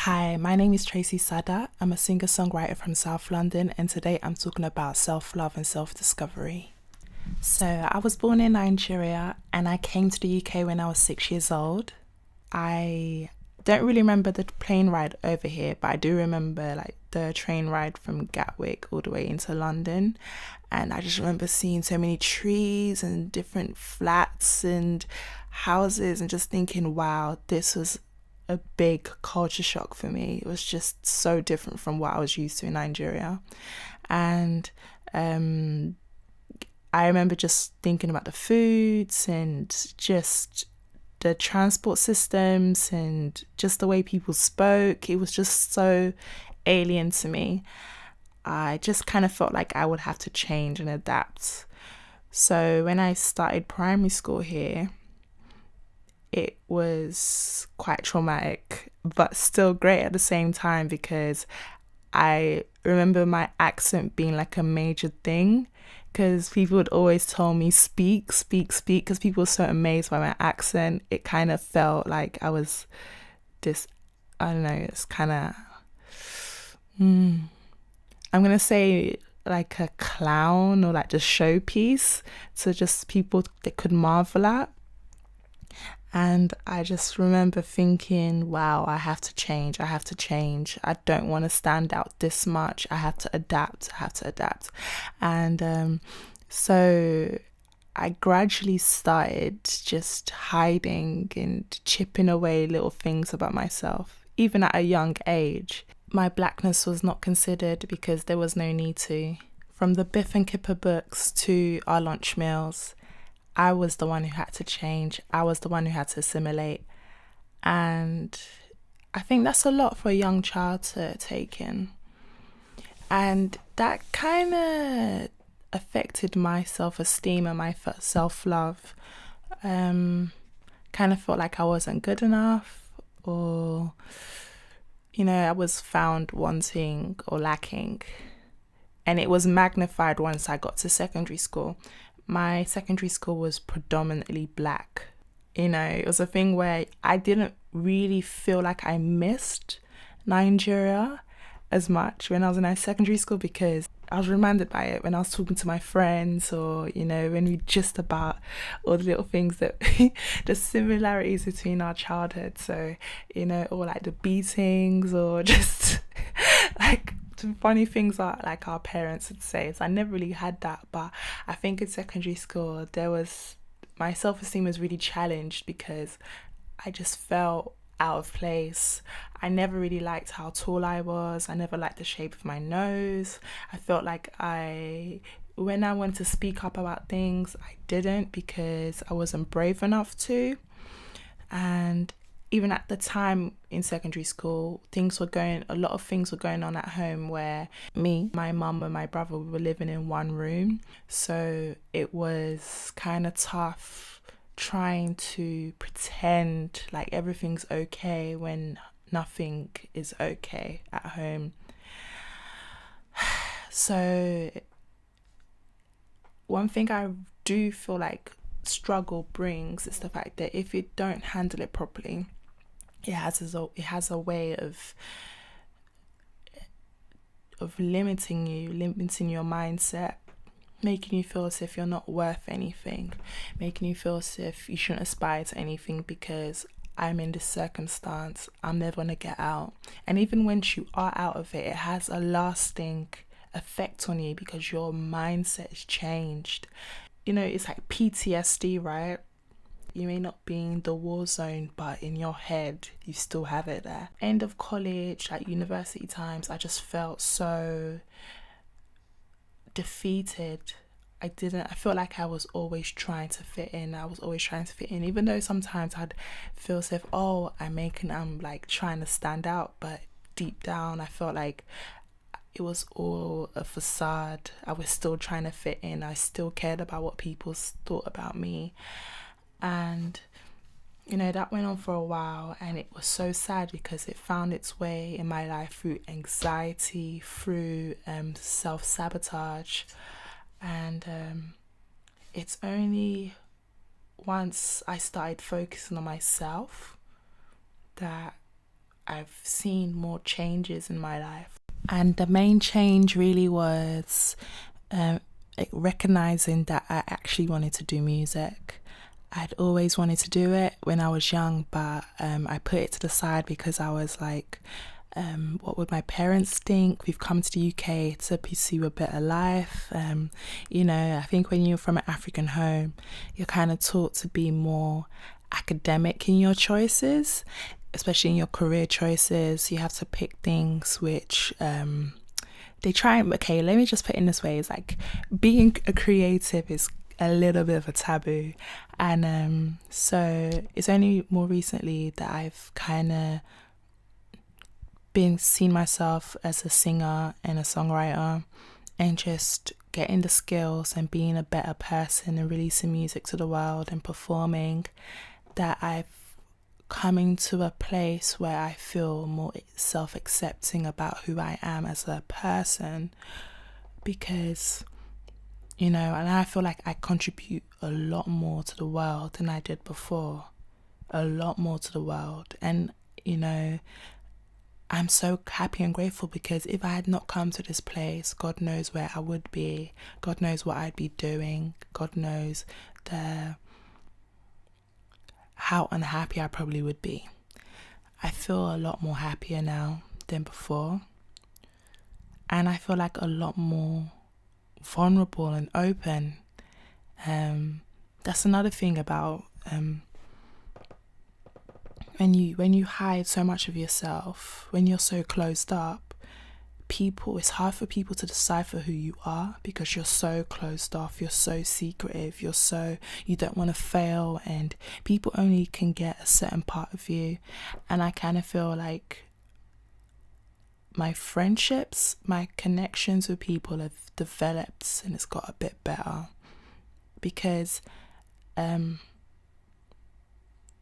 Hi, my name is Tracy Sada. I'm a singer-songwriter from South London, and today I'm talking about self-love and self-discovery. So, I was born in Nigeria and I came to the UK when I was 6 years old. I don't really remember the plane ride over here, but I do remember like the train ride from Gatwick all the way into London. And I just remember seeing so many trees and different flats and houses and just thinking, wow, this was a big culture shock for me. It was just so different from what I was used to in Nigeria. And I remember just thinking about the foods and just the transport systems and just the way people spoke. It was just so alien to me. I just kind of felt like I would have to change and adapt. So when I started primary school here, it was quite traumatic, but still great at the same time because I remember my accent being like a major thing because people would always tell me speak, speak, speak because people were so amazed by my accent. It kind of felt like I was this, I don't know, it's kind of, I'm going to say like a clown or like the showpiece. So just people that could marvel at. And I just remember thinking, wow, I have to change. I have to change. I don't want to stand out this much. I have to adapt. I have to adapt. And so I gradually started just hiding and chipping away little things about myself, even at a young age. My blackness was not considered because there was no need to. From the Biff and Kipper books to our lunch meals, I was the one who had to change. I was the one who had to assimilate. And I think that's a lot for a young child to take in. And that kind of affected my self-esteem and my self-love. Kind of felt like I wasn't good enough, or, I was found wanting or lacking. And it was magnified once I got to secondary school. My secondary school was predominantly black. It was a thing where I didn't really feel like I missed Nigeria as much when I was in secondary school because I was reminded by it when I was talking to my friends or, when we just about all the little things that, the similarities between our childhood. So, or like the beatings or just like funny things are like our parents would say. So I never really had that, but I think in secondary school my self-esteem was really challenged because I just felt out of place. I never really liked how tall I was. I never liked the shape of my nose. I felt like when I wanted to speak up about things, I didn't because I wasn't brave enough to. And even at the time in secondary school, a lot of things were going on at home where me, my mum and my brother were living in one room. So it was kind of tough trying to pretend like everything's okay when nothing is okay at home. So one thing I do feel like struggle brings is the fact that if you don't handle it properly, it has a way of limiting your mindset, making you feel as if you're not worth anything, making you feel as if you shouldn't aspire to anything because I'm in this circumstance, I'm never gonna get out. And even once you are out of it, it has a lasting effect on you because your mindset is changed. It's like PTSD, right? You may not be in the war zone, but in your head, you still have it there. End of college, like university times, I just felt so defeated. I felt like I was always trying to fit in. Even though sometimes I'd feel as if, I'm like trying to stand out, but deep down, I felt like it was all a facade. I was still trying to fit in. I still cared about what people thought about me. And that went on for a while, and it was so sad because it found its way in my life through anxiety, through self-sabotage. And it's only once I started focusing on myself that I've seen more changes in my life. And the main change really was recognizing that I actually wanted to do music. I'd always wanted to do it when I was young, but I put it to the side because I was like, what would my parents think? We've come to the UK to pursue a better life. I think when you're from an African home, you're kind of taught to be more academic in your choices, especially in your career choices. You have to pick things which they try and, okay, let me just put it in this way. It's like being a creative is a little bit of a taboo. And so it's only more recently that I've kind of seen myself as a singer and a songwriter, and just getting the skills and being a better person and releasing music to the world and performing, that I've coming to a place where I feel more self-accepting about who I am as a person, because and I feel like I contribute a lot more to the world than I did before, a lot more to the world. And I'm so happy and grateful, because if I had not come to this place, God knows where I would be, God knows what I'd be doing, God knows how unhappy I probably would be. I feel a lot more happier now than before, and I feel like a lot more vulnerable and open. That's another thing about when you hide so much of yourself, when you're so closed up, it's hard for people to decipher who you are, because you're so closed off, you're so secretive, you don't want to fail, and people only can get a certain part of you. And I kind of feel like my friendships, my connections with people have developed, and it's got a bit better, because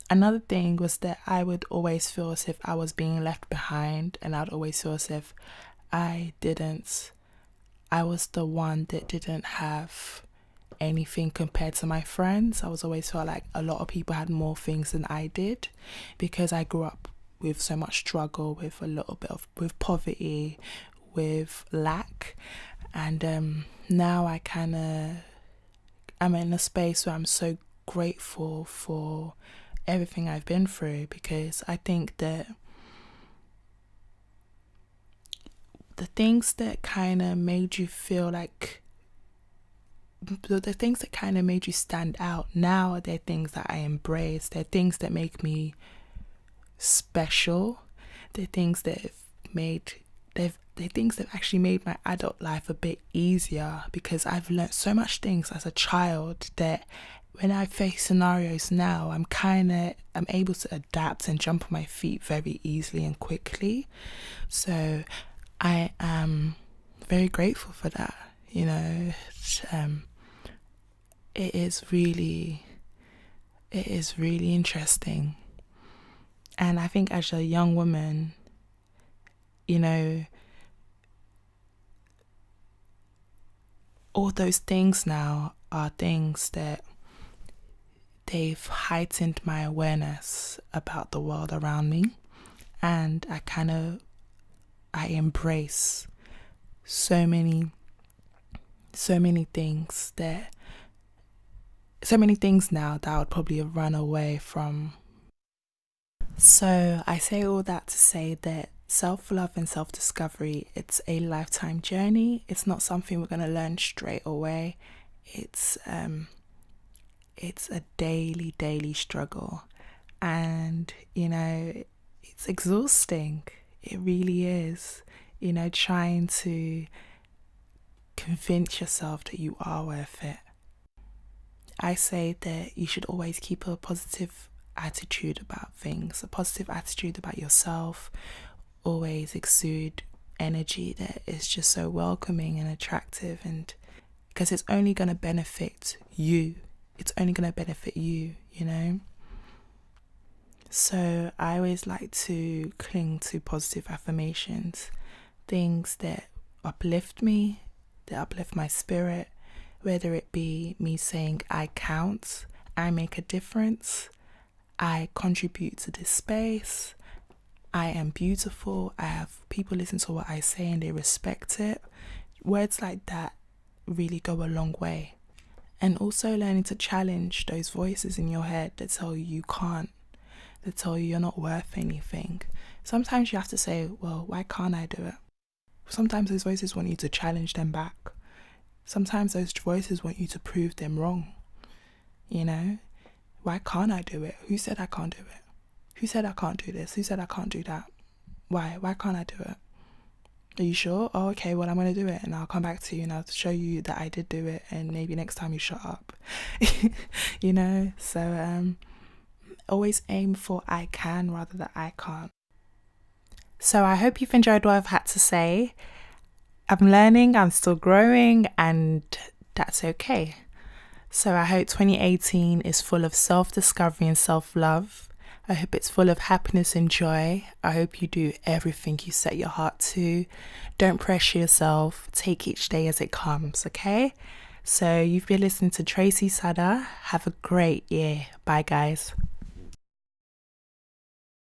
another thing was that I would always feel as if I was being left behind, and I'd always feel as if I was the one that didn't have anything compared to my friends. I was always felt like a lot of people had more things than I did, because I grew up with so much struggle, with a little bit with poverty, with lack. And now I'm in a space where I'm so grateful for everything I've been through, because I think that the things that kind of made you feel like, the things that kind of made you stand out, now they're things that I embrace. They're things that make me special. They're things that they're things that actually made my adult life a bit easier, because I've learned so much things as a child that when I face scenarios now, I'm able to adapt and jump on my feet very easily and quickly. So I am very grateful for that. It is really interesting. And I think as a young woman, all those things now are things that they've heightened my awareness about the world around me. And I embrace so many things now that I would probably have run away from. So I say all that to say that self-love and self-discovery, it's a lifetime journey. It's not something we're going to learn straight away. It's a daily struggle, and it's exhausting. It really is. Trying to convince yourself that you are worth it. I say that you should always keep a positive attitude about things, a positive attitude about yourself. Always exude energy that is just so welcoming and attractive, and because it's only going to benefit you. It's only going to benefit you, So I always like to cling to positive affirmations, things that uplift me, that uplift my spirit, whether it be me saying I count, I make a difference, I contribute to this space, I am beautiful. I have people listen to what I say and they respect it. Words like that really go a long way. And also learning to challenge those voices in your head that tell you can't, that tell you you're not worth anything. Sometimes you have to say, well, why can't I do it? Sometimes those voices want you to challenge them back. Sometimes those voices want you to prove them wrong. You know, why can't I do it? Who said I can't do it? Who said I can't do this? Who said I can't do that? Why? Why can't I do it? Are you sure? Oh, okay, well, I'm going to do it and I'll come back to you and I'll show you that I did do it, and maybe next time you shut up. You know, so always aim for I can rather than I can't. So I hope you've enjoyed what I've had to say. I'm learning, I'm still growing, and that's okay. So I hope 2018 is full of self-discovery and self-love. I hope it's full of happiness and joy. I hope you do everything you set your heart to. Don't pressure yourself. Take each day as it comes, okay? So you've been listening to Tracy Sada. Have a great year. Bye, guys.